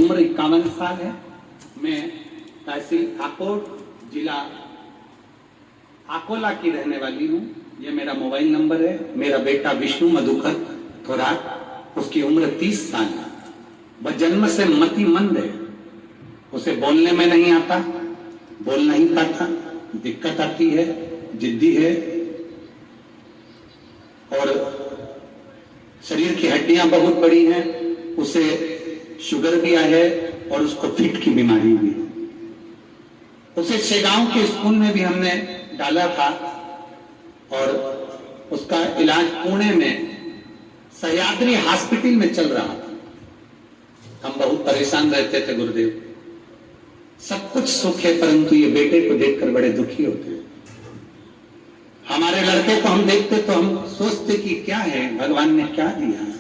उम्र 51 साल है। मैं तहसील काकोट, जिला अकोला की रहने वाली हूँ। ये मेरा मोबाइल नंबर है। मेरा बेटा विष्णु मधुकर थोराट, उसकी उम्र 30 साल है। वह जन्म से मतिमंद है। उसे बोलने में नहीं आता, बोल नहीं पाता, दिक्कत आती है, जिद्दी है और शरीर की हड्डियां बहुत बड़ी हैं। उसे शुगर भी है और उसको फिट की बीमारी भी है। उसे शेगांव के स्कूल में भी हमने डाला था और उसका इलाज पुणे में सह्याद्री हॉस्पिटल में चल रहा था। हम बहुत परेशान रहते थे गुरुदेव। सब कुछ सुख है, परंतु ये बेटे को देखकर बड़े दुखी होते हैं। हमारे लड़के को हम देखते तो हम सोचते कि क्या है, भगवान ने क्या दिया।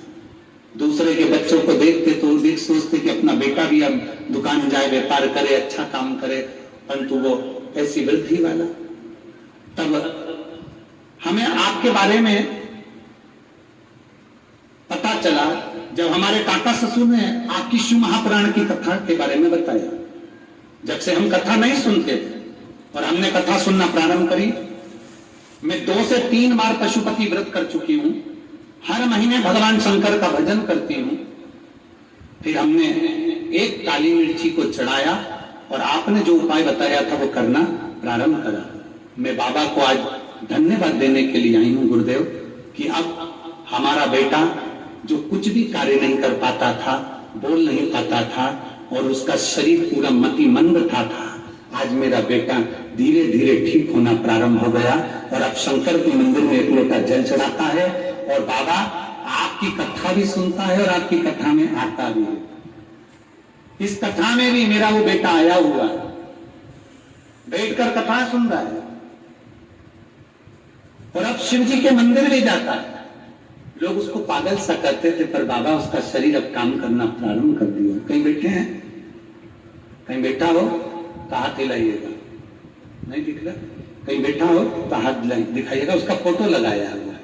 दूसरे के बच्चों को देखते तो देख सोचते कि अपना बेटा भी अब दुकान जाए, व्यापार करे, अच्छा काम करे, परंतु वो ऐसी वृद्धि वाला। तब हमें आपके बारे में पता चला जब हमारे काका ससुर ने आपकी शिव महापुराण की कथा के बारे में बताया। जब से हम कथा नहीं सुनते थे और हमने कथा सुनना प्रारंभ करी, मैं 2 से 3 बार पशुपति व्रत कर चुकी हूं। हर महीने भगवान शंकर का भजन करती हूं। फिर हमने एक काली मिर्ची को चढ़ाया और आपने जो उपाय बताया था वो करना प्रारंभ करा। मैं बाबा को आज धन्यवाद देने के लिए आई हूं गुरुदेव कि अब हमारा बेटा जो कुछ भी कार्य नहीं कर पाता था, बोल नहीं पाता था और उसका शरीर पूरा मतिमंद था, आज मेरा बेटा धीरे धीरे ठीक होना प्रारंभ हो गया और अब शंकर के मंदिर में एक लोटा जल चढ़ाता है और बाबा आपकी कथा भी सुनता है और आपकी कथा में आता भी है। इस कथा में भी मेरा वो बेटा आया हुआ है, बैठकर कथा सुन रहा है और अब शिव जी के मंदिर में जाता है। लोग उसको पागल सा कहते थे, पर बाबा उसका शरीर अब काम करना प्रारंभ कर दिया। कहीं बैठे हैं, कहीं बैठा हो तो हाथ हिलाइएगा, नहीं दिख रहा, कहीं बैठा हो तो हाथ दिखाइएगा। उसका फोटो लगाया हुआ है।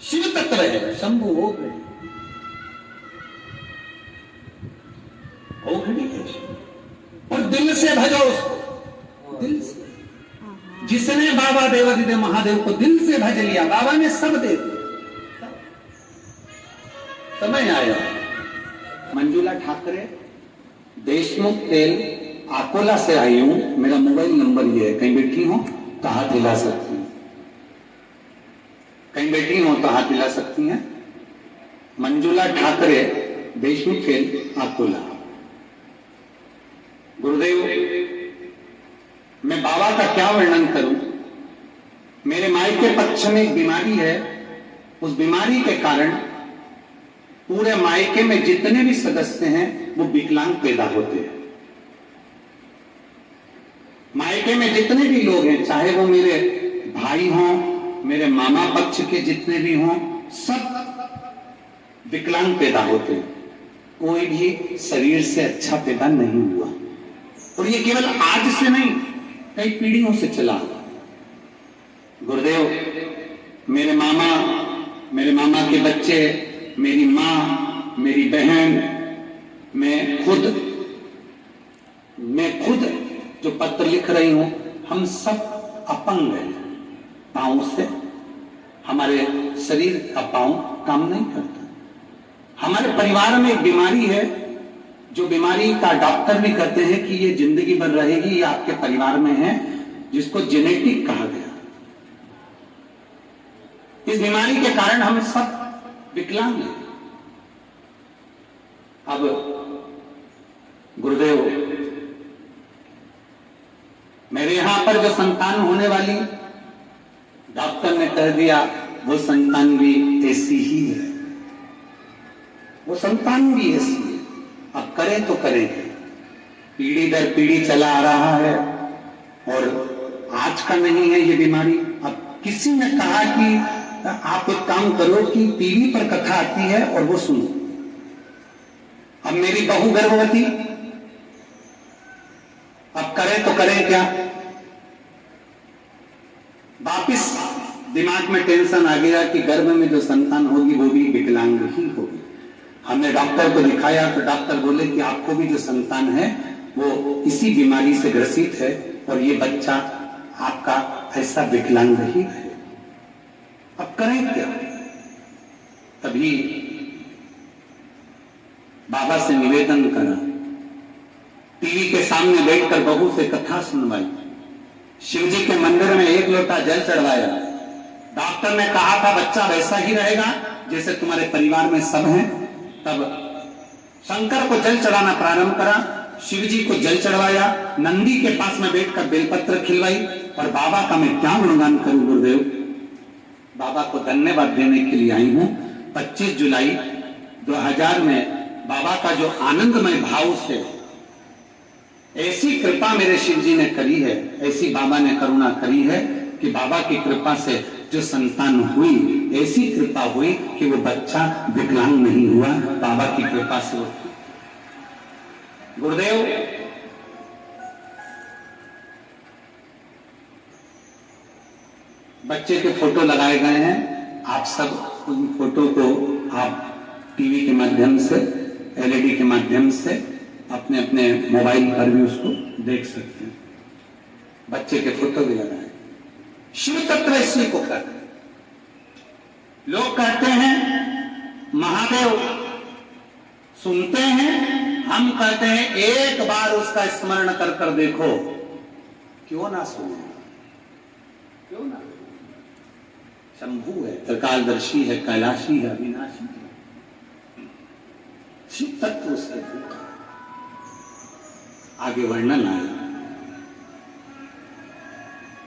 शिव तत्व है, शंभु हो गए, हो खड़ी है और दिल से भजो उसको, दिल से। जिसने बाबा देवादिदेव महादेव को दिल से भज लिया, बाबा ने सब दे दिया। समय आया। मंजुला ठाकरे, देशमुख तेल, अकोला से आई हूं। मेरा मोबाइल नंबर ये है। कहीं बैठी हो तो हाथ हिला सकती हैं, कहीं बैठी हो तो हाथ हिला सकती हैं। मंजुला ठाकरे, देशमुख तेल, अकोला। गुरुदेव, मैं बाबा का क्या वर्णन करूं। मेरे मायके पक्ष में एक बीमारी है। उस बीमारी के कारण पूरे मायके में जितने भी सदस्य हैं वो विकलांग पैदा होते हैं। मायके में जितने भी लोग हैं, चाहे वो मेरे भाई हों, मेरे मामा पक्ष के जितने भी हों, सब विकलांग पैदा होते हैं। कोई भी शरीर से अच्छा पैदा नहीं हुआ और ये केवल आज से नहीं, कई पीढ़ियों से चला। गुरुदेव, मेरे मामा के बच्चे, मेरी माँ, मेरी बहन, मैं खुद जो पत्र लिख रही हूं, हम सब अपंग हैं पांव से। हमारे शरीर का पांव काम नहीं करता। हमारे परिवार में एक बीमारी है, जो बीमारी का डॉक्टर भी कहते हैं कि ये जिंदगी भर रहेगी, ये आपके परिवार में है, जिसको जेनेटिक कहा गया। इस बीमारी के कारण हम सब विकलांग हैं। अब गुरुदेव, मेरे यहां पर जो संतान होने वाली, डॉक्टर ने कह दिया वो संतान भी ऐसी ही है, वो संतान भी ऐसी है। अब करें तो करें, पीढ़ी दर पीढ़ी चला आ रहा है और आज का नहीं है ये बीमारी। अब किसी ने कहा कि आप एक काम करो कि टीवी पर कथा आती है और वो सुनो। अब मेरी बहू गर्भवती, अब करें तो करें क्या। वापिस दिमाग में टेंशन आ गया कि गर्भ में जो संतान होगी वो भी विकलांग ही होगी। हमने डॉक्टर को दिखाया तो डॉक्टर बोले कि आपको भी जो संतान है वो इसी बीमारी से ग्रसित है और ये बच्चा आपका ऐसा विकलांग ही है। अब करें क्या? तभी बाबा से निवेदन करा, टीवी के सामने बैठकर बहू से कथा सुनवाई, शिव जी के मंदिर में 1 लोटा जल चढ़वाया। डॉक्टर ने कहा था बच्चा वैसा ही रहेगा जैसे तुम्हारे परिवार में सब हैं। तब शंकर को जल चढ़ाना प्रारंभ करा, शिव जी को जल चढ़वाया, नंदी के पास में बैठकर बेलपत्र खिलवाई। और बाबा का मैं क्या गुणगान करूं गुरुदेव, बाबा को धन्यवाद देने के लिए आई हूं। 25 जुलाई 2000 में बाबा का जो आनंदमय भाव से ऐसी कृपा मेरे शिव जी ने करी है, ऐसी बाबा ने करुणा करी है कि बाबा की कृपा से जो संतान हुई, ऐसी कृपा हुई कि वो बच्चा विकलांग नहीं हुआ, बाबा की कृपा से। गुरुदेव बच्चे के फोटो लगाए गए हैं, आप सब उन फोटो को आप टीवी के माध्यम से, एलईडी के माध्यम से अपने अपने मोबाइल पर भी उसको देख सकते हैं। बच्चे के फोटो भी लगाए। शिव तत्व इसी को कहते हैं। लोग कहते हैं महादेव, सुनते हैं, हम कहते हैं एक बार उसका स्मरण कर कर देखो। क्यों ना सुने, क्यों ना? शंभु है, त्रिकालदर्शी है, कैलाशी है, अविनाशी है। शिव तत्व उसके आगे वर्णन आया।